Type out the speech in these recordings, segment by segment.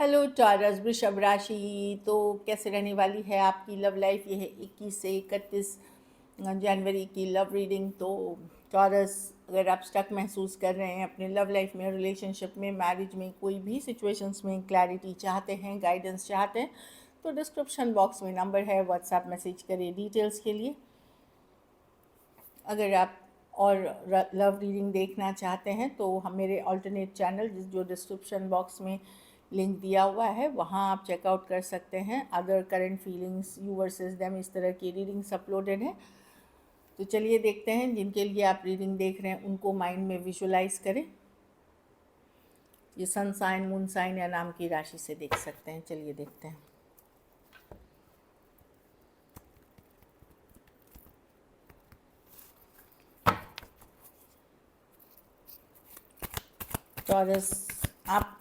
Hello taurus वृषभ राशि। तो कैसे रहने वाली है आपकी लव लाइफ? ये है 21 से 31 जनवरी की लव रीडिंग। तो टॉरस, अगर आप स्टक महसूस कर रहे हैं अपने लव लाइफ में, रिलेशनशिप में, मैरिज में, कोई भी सिचुएशंस में क्लैरिटी चाहते हैं, गाइडेंस चाहते हैं, तो डिस्क्रिप्शन बॉक्स में नंबर है, व्हाट्सएप मैसेज करिए डिटेल्स के लिए। अगर आप और लव रीडिंग देखना चाहते हैं तो हम मेरे अल्टरनेट चैनल जो डिस्क्रिप्शन बॉक्स में लिंक दिया हुआ है वहाँ आप चेकआउट कर सकते हैं। Other current feelings, you versus them, इस तरह की रीडिंग्स अपलोडेड हैं। तो चलिए देखते हैं, जिनके लिए आप रीडिंग देख रहे हैं उनको माइंड में विजुलाइज करें। ये सन साइन, मून साइन या नाम की राशि से देख सकते हैं। चलिए देखते हैं। टॉरस,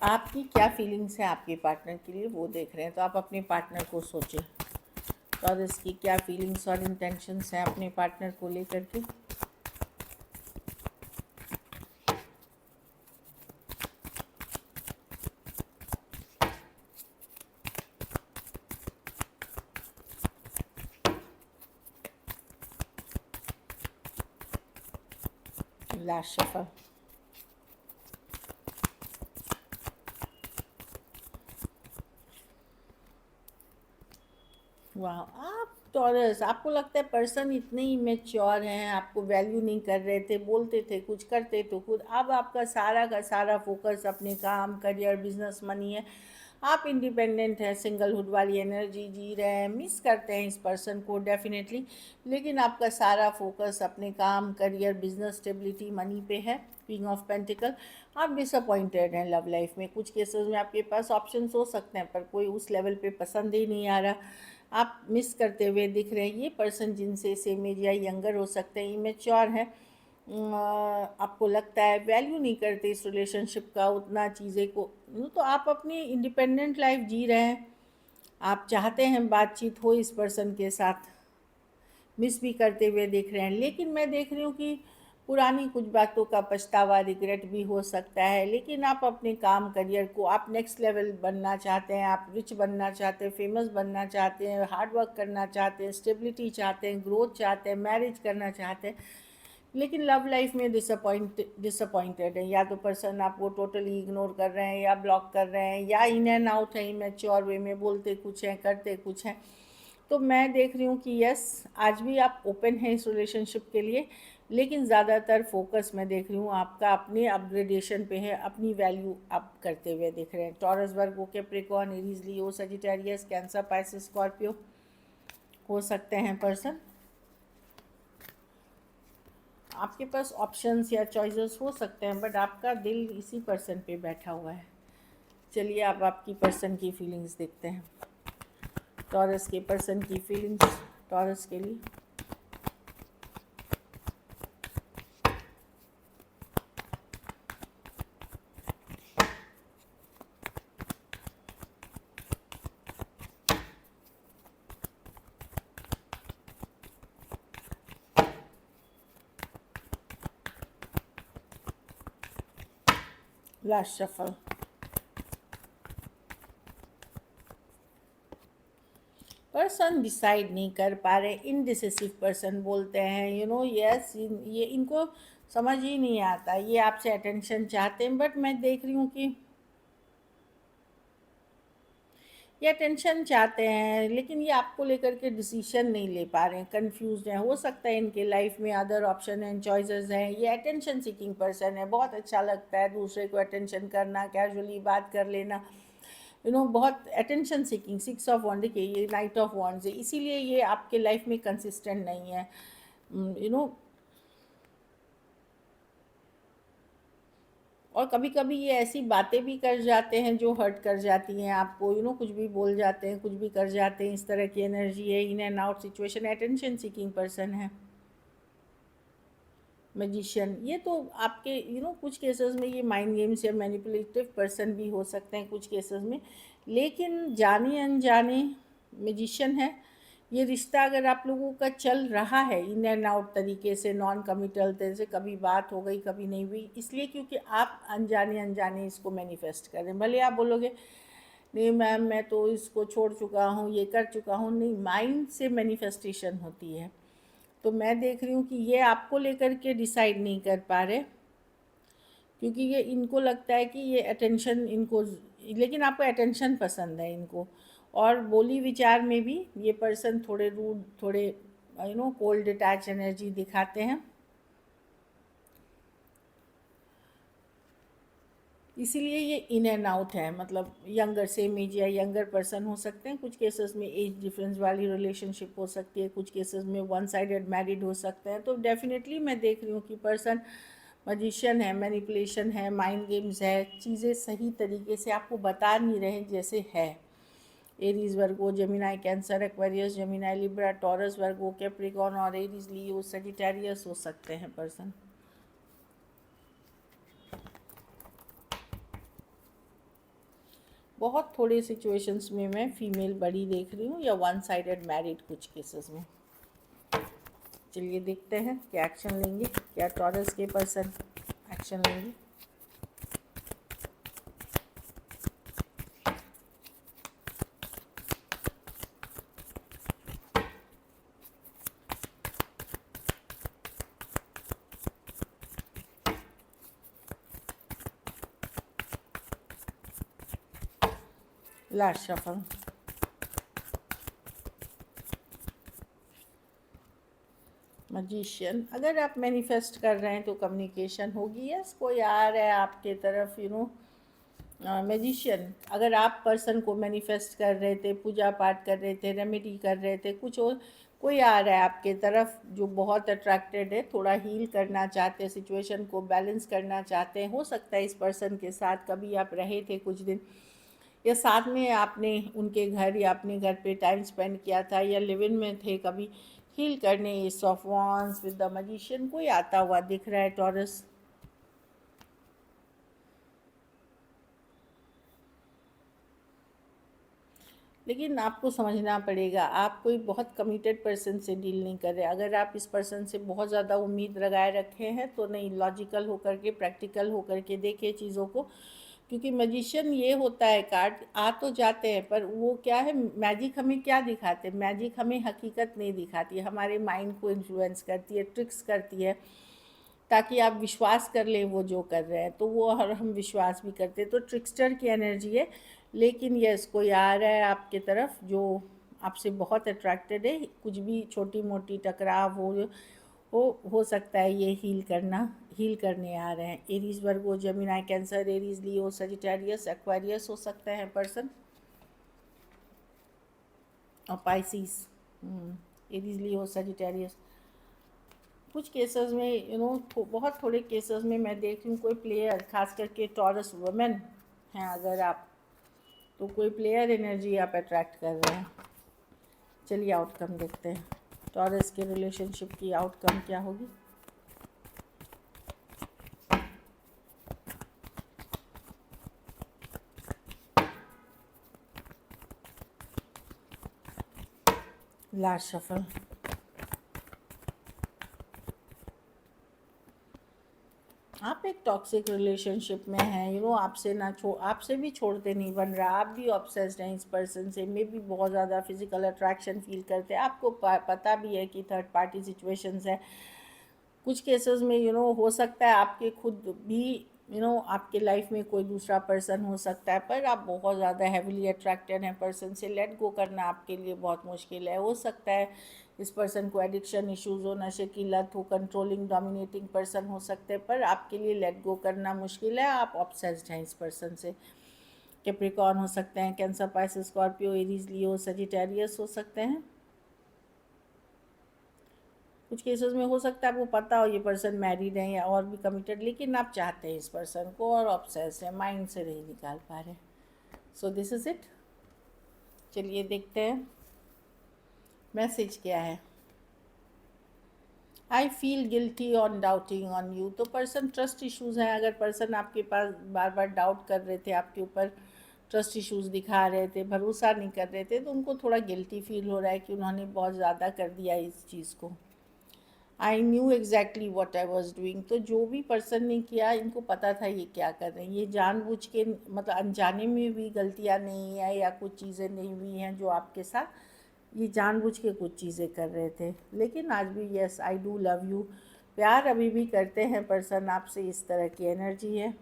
आपकी क्या फीलिंग्स है आपके पार्टनर के लिए वो देख रहे हैं, तो आप अपने पार्टनर को सोचें। टॉरस की क्या फीलिंग्स और इंटेंशंस हैं अपने पार्टनर को लेकर के। Last shuffle. वाह, आप टॉरस, आपको लगता है पर्सन इतने ही मेच्योर हैं, आपको वैल्यू नहीं कर रहे थे, बोलते थे कुछ, करते तो खुद। अब आपका सारा का सारा फोकस अपने काम, करियर, बिजनेस, मनी है। आप इंडिपेंडेंट हैं, सिंगलहुड वाली एनर्जी जी रहे हैं। मिस करते हैं इस पर्सन को डेफिनेटली, लेकिन आपका सारा फोकस अपने काम, करियर, बिजनेस, स्टेबिलिटी, मनी पे है। Queen of pentacle. आप डिसअपॉइंटेड हैं लव लाइफ में। कुछ केसेस में आपके पास ऑप्शंस हो सकते हैं पर कोई उस लेवल पे पसंद ही नहीं आ रहा। आप मिस करते हुए दिख रहे हैं। ये पर्सन जिनसे सेम एज या यंगर हो सकते हैं, इमेच्योर हैं। आपको लगता है वैल्यू नहीं करते इस रिलेशनशिप का उतना चीज़ें को। तो आप अपनी इंडिपेंडेंट लाइफ जी रहे हैं। आप चाहते हैं बातचीत हो इस पर्सन के साथ, मिस भी करते हुए दिख रहे हैं। लेकिन मैं देख रही हूँ कि पुरानी कुछ बातों का पछतावा, रिग्रेट भी हो सकता है। लेकिन आप अपने काम, करियर को, आप नेक्स्ट लेवल बनना चाहते हैं, आप रिच बनना चाहते हैं, फेमस बनना चाहते हैं, हार्ड वर्क करना चाहते हैं, स्टेबिलिटी चाहते हैं, ग्रोथ चाहते हैं, मैरिज करना चाहते हैं। लेकिन लव लाइफ में डिसअपॉइंटेड है। या तो पर्सन आपको टोटली इग्नोर कर रहे हैं, या ब्लॉक कर रहे हैं, या इन एंड आउट है, इमेच्योर वे में बोलते कुछ हैं, करते कुछ हैं। तो मैं देख रही हूँ कि यस, आज भी आप ओपन हैं इस रिलेशनशिप के लिए, लेकिन ज़्यादातर फोकस मैं देख रही हूँ आपका अपने अपग्रेडेशन पे है, अपनी वैल्यू अप करते हुए दिख रहे हैं। Taurus, Virgo, Capricorn, Aries, Leo, Sagittarius, cancer, Pisces, Scorpio हो सकते हैं पर्सन। आपके पास ऑप्शंस या चॉइसेस हो सकते हैं, बट आपका दिल इसी पर्सन पे बैठा हुआ है। चलिए अब आपकी पर्सन की फीलिंग्स देखते हैं। टॉरस के पर्सन की फीलिंग्स टॉरस के लिए। Last shuffle. पर्सन डिसाइड नहीं कर पा रहे, इनडिसिसिव पर्सन बोलते हैं। यस, ये इनको समझ ही नहीं आता। ये आपसे अटेंशन चाहते हैं, बट मैं देख रही हूँ कि ये अटेंशन चाहते हैं, लेकिन ये आपको लेकर के डिसीजन नहीं ले पा रहे हैं, कंफ्यूज हैं। हो सकता है इनके लाइफ में अदर ऑप्शन एंड चॉइसेस हैं। ये अटेंशन सीकिंग पर्सन है। बहुत अच्छा लगता है दूसरे को अटेंशन करना, कैजुअली बात कर लेना। बहुत अटेंशन सीकिंग। 6 ऑफ वॉन्ड, देखिए ये नाइट ऑफ वॉन्ड्स है, इसीलिए ये आपके लाइफ में कंसिस्टेंट नहीं है। यू नो और कभी कभी ये ऐसी बातें भी कर जाते हैं जो हर्ट कर जाती हैं आपको। कुछ भी बोल जाते हैं, कुछ भी कर जाते हैं। इस तरह की एनर्जी है, in and out situation. Attention seeking person है। मैजिशियन, ये तो आपके कुछ केसेस में ये माइंड गेम्स या मैनिपुलेटिव पर्सन भी हो सकते हैं कुछ केसेस में। लेकिन जाने अनजाने मैजिशियन है। ये रिश्ता अगर आप लोगों का चल रहा है इन एंड आउट तरीके से, नॉन कमिटल तरह से, कभी बात हो गई कभी नहीं हुई, इसलिए क्योंकि आप अनजाने अनजाने इसको मैनिफेस्ट कर रहे हैं। भले आप बोलोगे नहीं मैम मैं तो इसको छोड़ चुका हूँ, ये कर चुका हूँ, नहीं, माइंड से मैनिफेस्टेशन होती है। तो मैं देख रही हूँ कि ये आपको लेकर के डिसाइड नहीं कर पा रहे, क्योंकि ये इनको लगता है कि ये अटेंशन इनको, लेकिन आपको अटेंशन पसंद है इनको। और बोली विचार में भी ये पर्सन थोड़े रूड, थोड़े कोल्ड डिटैच एनर्जी दिखाते हैं। इसीलिए ये इन एंड आउट है, मतलब यंगर, सेम एज या यंगर पर्सन हो सकते हैं, कुछ केसेस में एज डिफरेंस वाली रिलेशनशिप हो सकती है, कुछ केसेस में वन साइडेड मैरिड हो सकते हैं। तो डेफिनेटली मैं देख रही हूँ कि पर्सन मजिशियन है, मैनिपुलेशन है, माइंड गेम्स है, चीज़ें सही तरीके से आपको बता नहीं रहे जैसे है। Aries, Virgo, Gemini, Cancer, Aquarius, Gemini, Libra, Taurus, Virgo, Capricorn और एरीज, लियो, सजिटेरियस हो सकते हैं पर्सन। बहुत थोड़े सिचुएशंस में मैं फीमेल बड़ी देख रही हूँ, या वन साइडेड मैरिड कुछ केसेस में। चलिए देखते हैं क्या एक्शन लेंगे, क्या टॉरस के पर्सन एक्शन लेंगे। Last shuffle. मजिशियन, अगर आप मैनिफेस्ट कर रहे हैं तो कम्युनिकेशन होगी। यस, कोई आ रहा है आपके तरफ, मैजिशियन, अगर आप पर्सन को मैनिफेस्ट कर रहे थे, पूजा पाठ कर रहे थे, रेमेडी कर रहे थे, कुछ और कोई आ रहा है आपके तरफ जो बहुत अट्रैक्टेड है, थोड़ा हील करना चाहते हैं, सिचुएशन को बैलेंस करना चाहते हैं। हो सकता है इस पर्सन के साथ कभी आप रहे थे कुछ दिन, या साथ में आपने उनके घर या अपने घर पे टाइम स्पेंड किया था, या लिव इन में थे कभी, हील करने। S of wands with the magician कोई आता हुआ दिख रहा है टॉरस। लेकिन आपको समझना पड़ेगा, आप कोई बहुत कमिटेड पर्सन से डील नहीं कर रहे। अगर आप इस पर्सन से बहुत ज़्यादा उम्मीद लगाए रखे हैं तो नहीं, लॉजिकल होकर के, प्रैक्टिकल होकर के देखिए चीज़ों को। क्योंकि मैजिशियन ये होता है, कार्ड आ तो जाते हैं पर वो क्या है, मैजिक हमें क्या दिखाते हैं, मैजिक हमें हकीकत नहीं दिखाती, हमारे माइंड को इन्फ्लुएंस करती है, ट्रिक्स करती है, ताकि आप विश्वास कर लें वो जो कर रहे हैं, तो वो और हम विश्वास भी करते हैं। तो ट्रिक्स्टर की एनर्जी है। लेकिन यस, कोई आ रहा है आपके तरफ जो आपसे बहुत अट्रैक्टेड है, कुछ भी छोटी मोटी टकराव हो सकता है, ये हील करने आ रहे हैं। Aries, Virgo, Gemini, cancer, Aries, Leo, Sagittarius, Aquarius हो सकते हैं पर्सन, और पाइसिस। Aries, Leo, Sagittarius. कुछ केसेस में बहुत थोड़े केसेस में मैं देख रही हूँ कोई प्लेयर, खास करके टॉरस वुमेन हैं अगर आप, तो कोई प्लेयर एनर्जी आप अट्रैक्ट कर रहे हैं। चलिए आउटकम देखते हैं, टॉरस के रिलेशनशिप की आउटकम क्या होगी। Last shuffle. आप एक टॉक्सिक रिलेशनशिप में हैं, आपसे भी छोड़ते नहीं बन रहा, आप भी ऑब्सेस्ड हैं इस पर्सन से, मे भी बहुत ज़्यादा फिजिकल अट्रैक्शन फील करते हैं। आपको पता भी है कि थर्ड पार्टी सिचुएशंस है। कुछ केसेस में हो सकता है आपके खुद भी आपके लाइफ में कोई दूसरा पर्सन हो सकता है, पर आप बहुत ज़्यादा हैविली अट्रैक्टेड हैं पर्सन से, लेट गो करना आपके लिए बहुत मुश्किल है। हो सकता है इस पर्सन को एडिक्शन इश्यूज़ हो, नशे की लत हो, कंट्रोलिंग डोमिनेटिंग पर्सन हो सकते हैं, पर आपके लिए लेट गो करना मुश्किल है, आप ऑब्सेस्ड हैं इस पर्सन से। कैप्रिकॉर्न हो सकते हैं, cancer, Pisces, Scorpio, Aries, Leo, Sagittarius हो सकते हैं। कुछ केसेस में हो सकता है आपको पता हो ये पर्सन मैरिड है या और भी कमिटेड, लेकिन आप चाहते हैं इस पर्सन को और ऑब्सेस है, माइंड से नहीं निकाल पा रहे। So this is it. चलिए देखते हैं मैसेज क्या है। I feel guilty on doubting on you. तो पर्सन ट्रस्ट इश्यूज़ हैं। अगर पर्सन आपके पास बार बार डाउट कर रहे थे, आपके ऊपर ट्रस्ट इश्यूज़ दिखा रहे थे, भरोसा नहीं कर रहे थे, तो उनको थोड़ा गिल्टी फील हो रहा है कि उन्होंने बहुत ज़्यादा कर दिया इस चीज़ को। I knew exactly what I was doing. तो जो भी पर्सन ने किया, इनको पता था ये क्या कर रहे हैं। ये जानबूझ के, मतलब अनजाने में भी गलतियाँ नहीं है या कुछ चीज़ें नहीं हुई हैं जो आपके साथ, ये जानबूझ के कुछ चीज़ें कर रहे थे। लेकिन आज भी yes I do love you, प्यार अभी भी करते हैं पर्सन आपसे, इस तरह की एनर्जी है।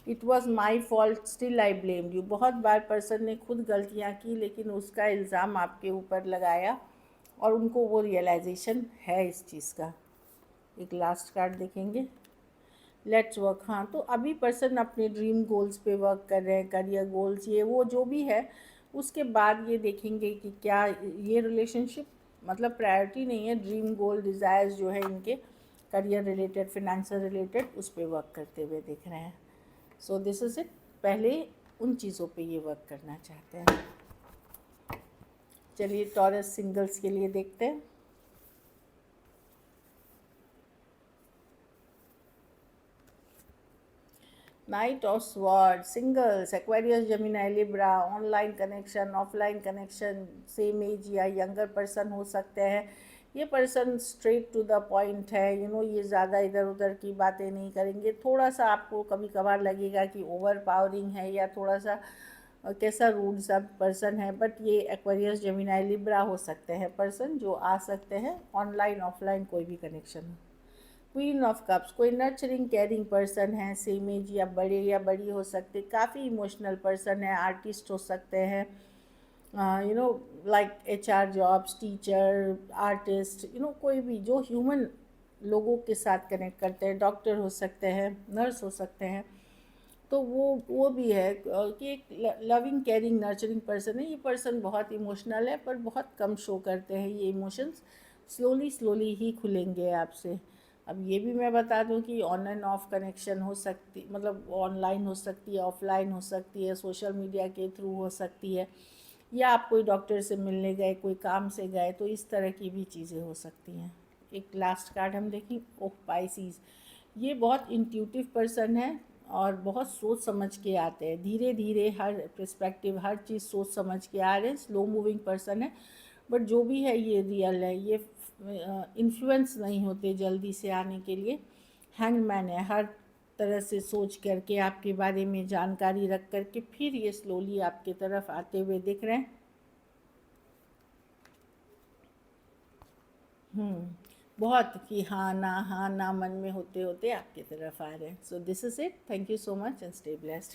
It was my fault still I blamed you, बहुत बार पर्सन ने खुद गलतियाँ की लेकिन उसका इल्ज़ाम आपके ऊपर लगाया और उनको वो रियलाइजेशन है इस चीज़ का। एक लास्ट कार्ड देखेंगे, लेट्स वर्क। हाँ, तो अभी पर्सन अपने ड्रीम गोल्स पे वर्क कर रहे हैं, करियर गोल्स, ये वो जो भी है। उसके बाद ये देखेंगे कि क्या ये रिलेशनशिप, मतलब प्रायोरिटी नहीं है, ड्रीम गोल डिज़ायर्स जो है इनके करियर रिलेटेड, फिनेंशियल रिलेटेड, उस पर वर्क करते हुए दिख रहे हैं। सो दिस इज़ इट, पहले उन चीज़ों पे ये वर्क करना चाहते हैं। चलिए टॉरस सिंगल्स के लिए देखते हैं। Knight of sword, singles, Aquarius, Gemini, Libra, online connection, offline connection, same age या यंगर पर्सन हो सकते हैं। ये person straight to the point है, ये ज़्यादा इधर उधर की बातें नहीं करेंगे। थोड़ा सा आपको कभी कभार लगेगा कि ओवर पावरिंग है या थोड़ा सा कैसा रूड सा पर्सन है, बट ये एक्वेरियस, जेमिनी, लिब्रा हो सकते हैं पर्सन जो आ सकते हैं, ऑनलाइन ऑफलाइन कोई भी कनेक्शन हो। क्वीन ऑफ कप्स, कोई नर्चरिंग केयरिंग पर्सन है, सेम एज या बड़े या बड़ी हो सकते, काफ़ी इमोशनल पर्सन है, आर्टिस्ट हो सकते हैं, like HR jobs, teacher, artist, कोई भी जो ह्यूमन लोगों के साथ कनेक्ट करते हैं, डॉक्टर हो सकते हैं, नर्स हो सकते हैं। तो वो भी है कि एक लविंग केयरिंग नर्चरिंग पर्सन है। ये पर्सन बहुत इमोशनल है पर बहुत कम शो करते हैं ये इमोशंस, स्लोली स्लोली ही खुलेंगे आपसे। अब ये भी मैं बता दूं कि ऑन एंड ऑफ कनेक्शन हो सकती, मतलब ऑनलाइन हो सकती है, ऑफलाइन हो सकती है, सोशल मीडिया के थ्रू हो सकती है, या आप कोई डॉक्टर से मिलने गए, कोई काम से गए, तो इस तरह की भी चीज़ें हो सकती हैं। एक लास्ट कार्ड हम देखें, ओह पाइसीज, ये बहुत इंट्यूटिव पर्सन है और बहुत सोच समझ के आते हैं, धीरे धीरे हर पर्सपेक्टिव, हर चीज़ सोच समझ के आ रहे हैं, स्लो मूविंग पर्सन है, बट जो भी है ये रियल है, ये इन्फ्लुएंस नहीं होते जल्दी से आने के लिए। हैंगमैन है, हर तरह से सोच करके आपके बारे में जानकारी रख करके फिर ये स्लोली आपके तरफ आते हुए दिख रहे हैं। बहुत कि हाँ ना मन में होते होते आपकी तरफ आ रहे हैं। So this is it, thank you so much and stay blessed.